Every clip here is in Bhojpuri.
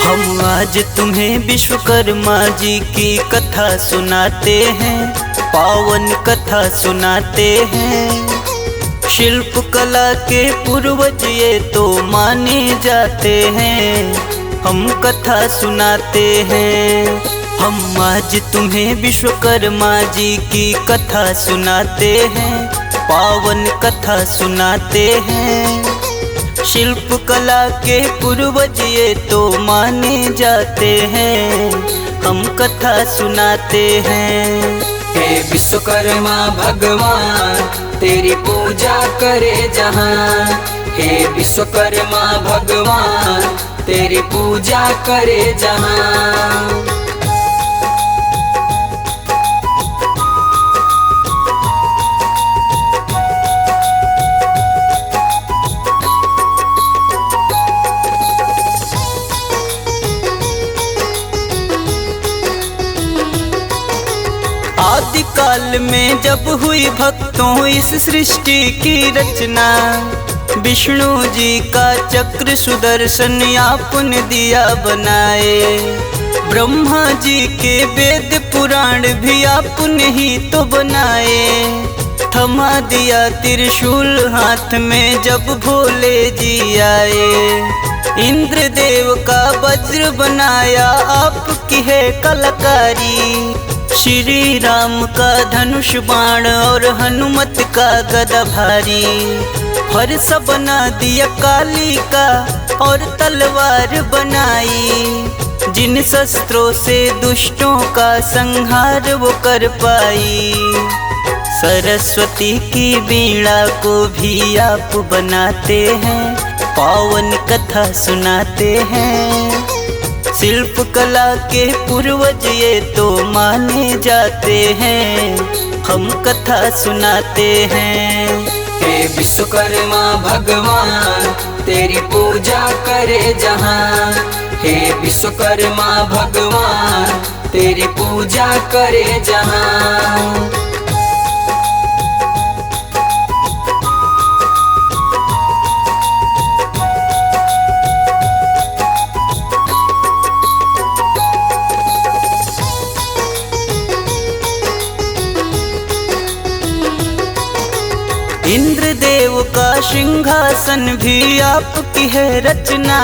हम आज तुम्हें विश्वकर्मा जी की कथा सुनाते हैं, पावन कथा सुनाते हैं। शिल्प कला के पूर्वज ये तो माने जाते हैं, हम कथा सुनाते हैं। हम आज तुम्हें विश्वकर्मा जी की कथा सुनाते हैं, पावन कथा सुनाते हैं। शिल्प कला के पूर्वज ये तो माने जाते हैं, हम कथा सुनाते हैं। हे विश्वकर्मा भगवान तेरी पूजा करे जहां, हे विश्वकर्मा भगवान तेरी पूजा करे जहां। आदि काल में जब हुई भक्तों इस सृष्टि की रचना, विष्णु जी का चक्र सुदर्शन आपने दिया बनाए। ब्रह्मा जी के वेद पुराण भी आपने ही तो बनाए। थमा दिया त्रिशूल हाथ में जब भोले जी आए। इंद्र देव का वज्र बनाया आपकी है कलाकारी। श्री राम का धनुष बाण और हनुमत का गदा भारी। फरस बना दिया काली का और तलवार बनाई। जिन शस्त्रों से दुष्टों का संहार वो कर पाई। सरस्वती की वीणा को भी आप बनाते हैं, पावन कथा सुनाते हैं। शिल्प कला के पूर्वज ये तो माने जाते हैं, हम कथा सुनाते हैं। हे विश्वकर्मा भगवान तेरी पूजा करे जहां, हे विश्वकर्मा भगवान तेरी पूजा करे जहां। इंद्र देव का सिंहासन भी आपकी है रचना।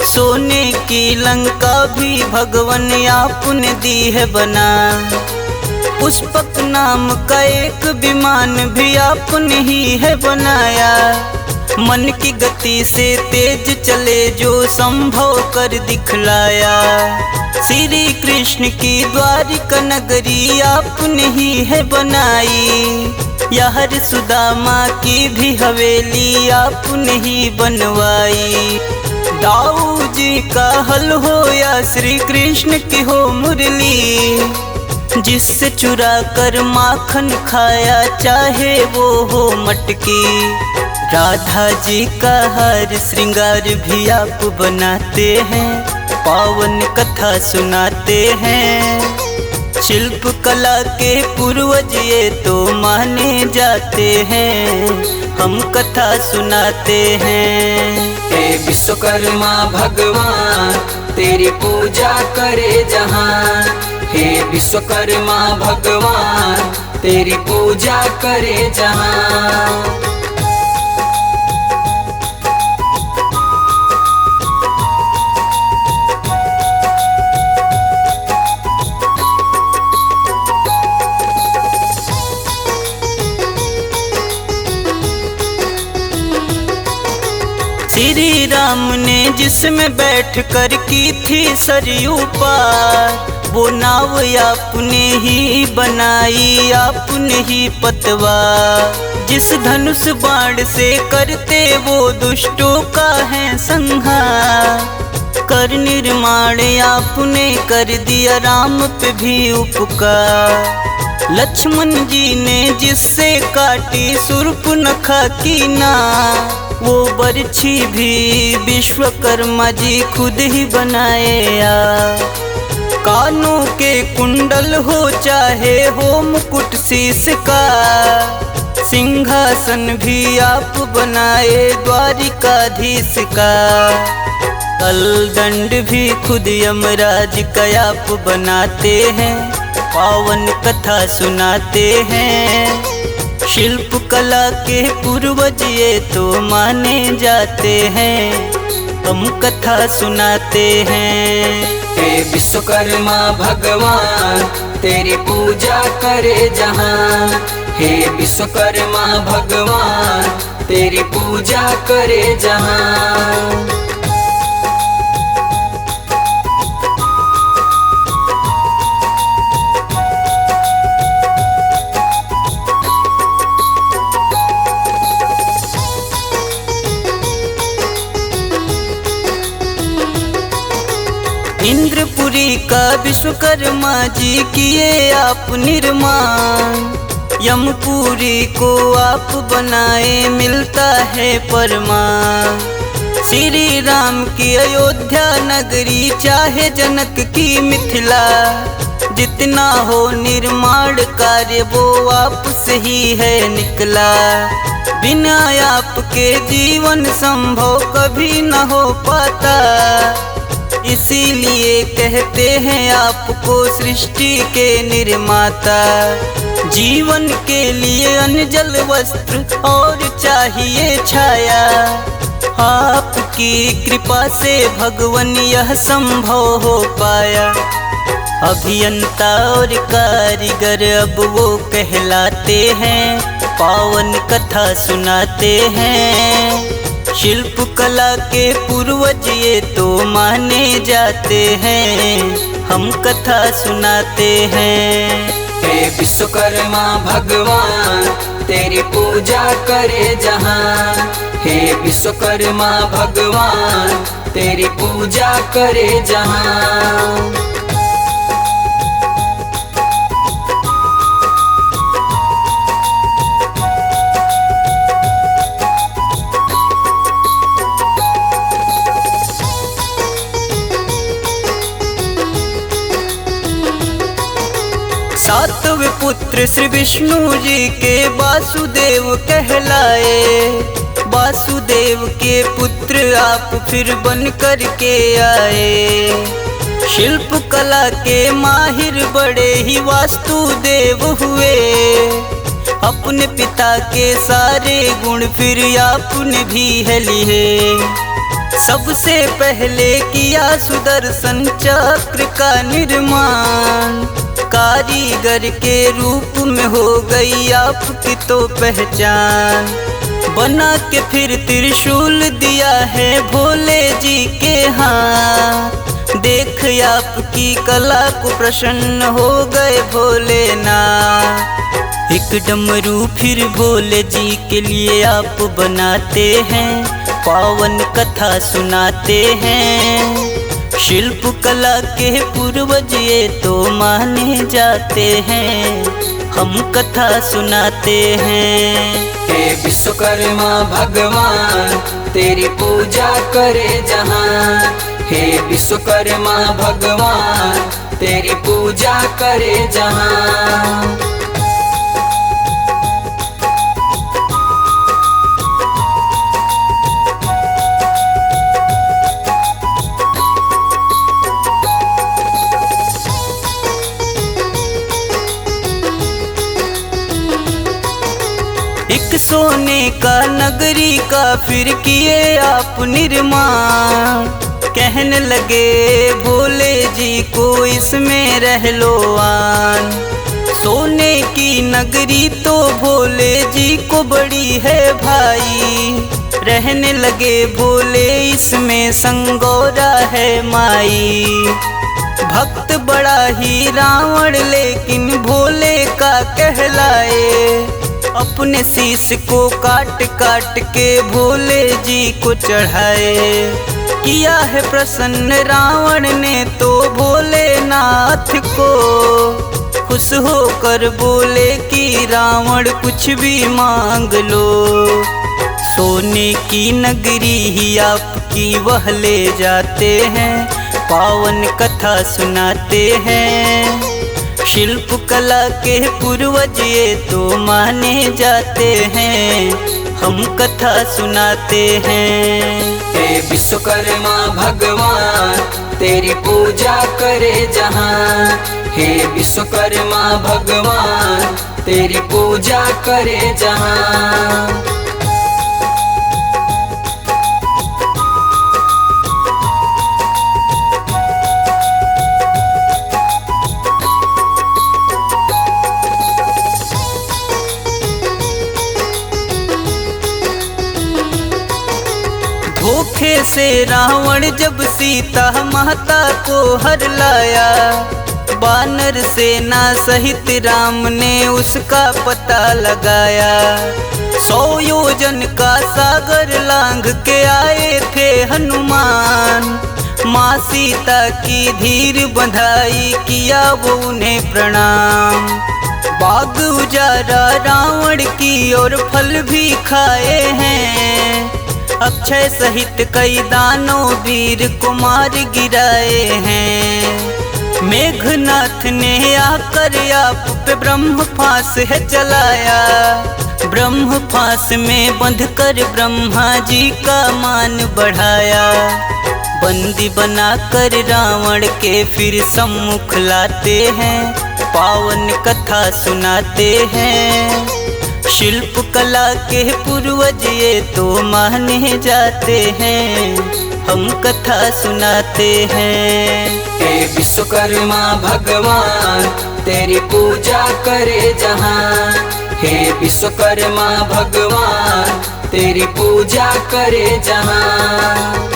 सोने की लंका भी भगवान आपने दी है बना। पुष्पक नाम का एक विमान भी आपने ही है बनाया। मन की गति से तेज चले जो संभव कर दिखलाया। श्री कृष्ण की द्वारिका नगरी आपने ही है बनाई। यार सुदामा की भी हवेली आपने ही बनवाई। दाऊ जी का हल हो या श्री कृष्ण की हो मुरली, जिससे चुरा कर माखन खाया चाहे वो हो मटकी। राधा जी का हर श्रृंगार भी आप बनाते हैं, पावन कथा सुनाते हैं। शिल्प कला के पूर्वज ये तो माने जाते हैं, हम कथा सुनाते हैं। हे विश्वकर्मा भगवान तेरी पूजा करे जहां, हे विश्वकर्मा भगवान तेरी पूजा करे जहां। श्री राम ने जिसमें बैठ कर की थी सरयू पार, वो नाव आपने ही बनाई आपने ही पतवा। जिस धनुष बाण से करते वो दुष्टों का है संहार। कर निर्माण आपने कर दिया राम पे भी उपकार। लक्ष्मण जी ने जिससे काटी शूर्पणखा की नाक, वो बरछी भी विश्वकर्मा जी खुद ही बनाया। कानों के कुंडल हो चाहे हो मुकुट शीश का, सिंहासन भी आप बनाए द्वारिकाधीश का। कलदंड भी खुद यमराज का आप बनाते हैं, पावन कथा सुनाते हैं। शिल्प कला के पूर्वज ये तो माने जाते हैं, हम कथा सुनाते हैं। हे विश्वकर्मा भगवान तेरी पूजा करे जहां, हे विश्वकर्मा भगवान तेरी पूजा करे जहां। इंद्रपुरी का विश्वकर्मा जी किए आप निर्माण, यमपुरी को आप बनाए मिलता है प्रमाण। श्री राम की अयोध्या नगरी चाहे जनक की मिथिला, जितना हो निर्माण कार्य वो आप से ही है निकला। बिना आपके जीवन संभव कभी न हो पाता, इसीलिए कहते हैं आपको सृष्टि के निर्माता। जीवन के लिए अन्न जल वस्त्र और चाहिए छाया, आपकी कृपा से भगवान यह संभव हो पाया। अभियंता और कारीगर अब वो कहलाते हैं, पावन कथा सुनाते हैं। शिल्प कला के पूर्वज ये तो माने जाते हैं, हम कथा सुनाते हैं। हे विश्वकर्मा भगवान तेरी पूजा करे जहां, हे विश्वकर्मा भगवान तेरी पूजा करे जहां। सातवें पुत्र श्री विष्णु जी के वासुदेव कहलाए, वासुदेव के पुत्र आप फिर बन कर के आए। शिल्प कला के माहिर बड़े ही वास्तुदेव हुए, अपने पिता के सारे गुण फिर आपने भी है लिए। सबसे पहले किया सुदर्शन चक्र का निर्माण, कारीगर के रूप में हो गई आपकी तो पहचान। बना के फिर त्रिशूल दिया है भोले जी के हाथ, देख आपकी कला को प्रसन्न हो गए भोलेनाथ। एक डमरू फिर भोले जी के लिए आप बनाते हैं, पावन कथा सुनाते हैं। शिल्प कला के पूर्वज ये तो माने जाते हैं, हम कथा सुनाते हैं। हे विश्वकर्मा भगवान तेरी पूजा करे जहां, हे विश्वकर्मा भगवान तेरी पूजा करे जहां। एक सोने का नगरी का फिर किए आप निर्माण, कहने लगे भोले जी को इसमें रह लो आन। सोने की नगरी तो भोले जी को बड़ी है भाई, रहने लगे भोले इसमें संगोरा है माई। भक्त बड़ा ही रावण लेकिन भोले का कहलाए, अपने शीश को काट काट के भोले जी को चढ़ाए। किया है प्रसन्न रावण ने तो भोलेनाथ को, खुश होकर बोले कि रावण कुछ भी मांग लो। सोने की नगरी ही आपकी वह ले जाते हैं, पावन कथा सुनाते हैं। शिल्प कला के पूर्वज ये तो माने जाते हैं, हम कथा सुनाते हैं। हे विश्वकर्मा भगवान तेरी पूजा करे जहाँ। हे विश्वकर्मा भगवान तेरी पूजा करे जहाँ। धोखे से रावण जब सीता माता को हर लाया, बानर सेना सहित राम ने उसका पता लगाया। 100 योजन का सागर लांघ के आए थे हनुमान, माँ सीता की धीर बंधाई किया वो उन्हें प्रणाम। बाग उजारा रावण की और फल भी खाए हैं, अक्षय सहित कई दानों वीर कुमार गिराए हैं। मेघनाथ ने आकर आप पे ब्रह्म फांस है चलाया, ब्रह्म फांस में बंध कर ब्रह्मा जी का मान बढ़ाया। बंदी बनाकर रावण के फिर सम्मुख लाते हैं, पावन कथा सुनाते हैं। शिल्प कला के पूर्वज ये तो माने जाते हैं, हम कथा सुनाते हैं। हे विश्वकर्मा भगवान तेरी पूजा करे जहाँ। हे विश्वकर्मा भगवान तेरी पूजा करे जहाँ।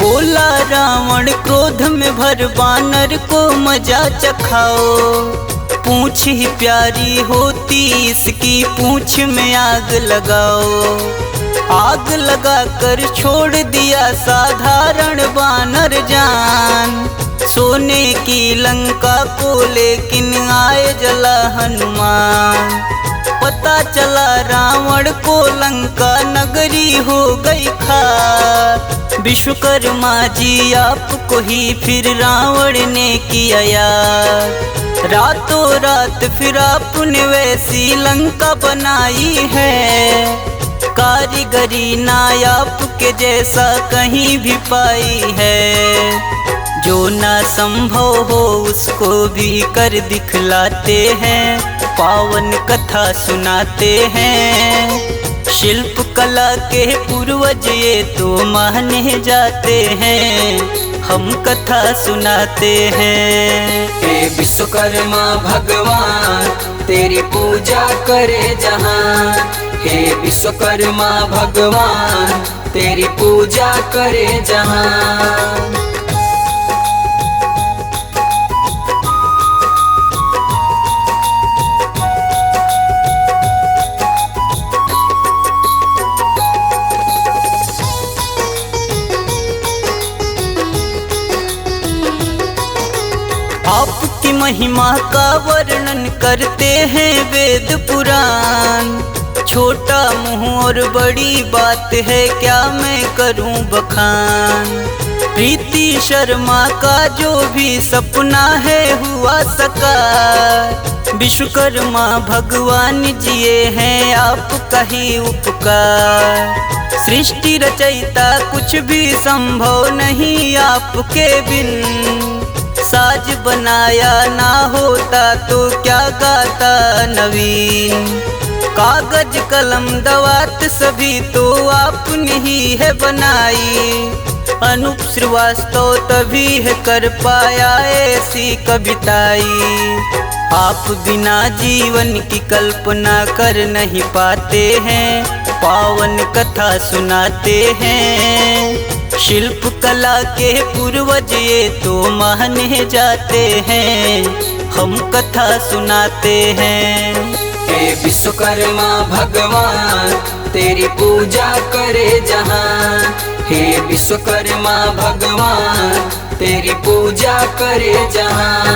बोला रावण क्रोध में भर बानर को मजा चखाओ, पूंछ ही प्यारी होती इसकी पूंछ में आग लगाओ। आग लगाकर छोड़ दिया साधारण बानर जान, सोने की लंका को लेकिन आए जला हनुमान। पता चला रावण को लंका नगरी हो गई खाक, विश्वकर्मा जी आपको ही फिर रावण ने किया याद। रातों रात फिर आपने वैसी लंका बनाई है, कारीगरी ना आपके जैसा कहीं भी पाई है। जो ना संभव हो उसको भी कर दिखलाते हैं, पावन कथा सुनाते हैं। शिल्प कला के पूर्वज ये तो माने जाते हैं, हम कथा सुनाते हैं। हे विश्वकर्मा भगवान तेरी पूजा करे जहाँ। हे विश्वकर्मा भगवान तेरी पूजा करे जहाँ। आपकी महिमा का वर्णन करते हैं वेद पुराण। छोटा मुँह और बड़ी बात है क्या मैं करूं बखान। प्रीति शर्मा का जो भी सपना है हुआ साकार, विश्वकर्मा भगवान जिए हैं आपका ही उपकार। सृष्टि रचयिता कुछ भी संभव नहीं आपके बिन, साज बनाया ना होता तो क्या गाता नवीन। कागज कलम दवात सभी तो आपने ही है बनाई, अनूप श्रीवास्तव तभी है कर पाया ऐसी कविताई। आप बिना जीवन की कल्पना कर नहीं पाते हैं, पावन कथा सुनाते हैं। शिल्प कला के पूर्वज ये तो माने जाते हैं, हम कथा सुनाते हैं। हे विश्वकर्मा भगवान तेरी पूजा करे जहाँ। हे विश्वकर्मा भगवान तेरी पूजा करे जहाँ।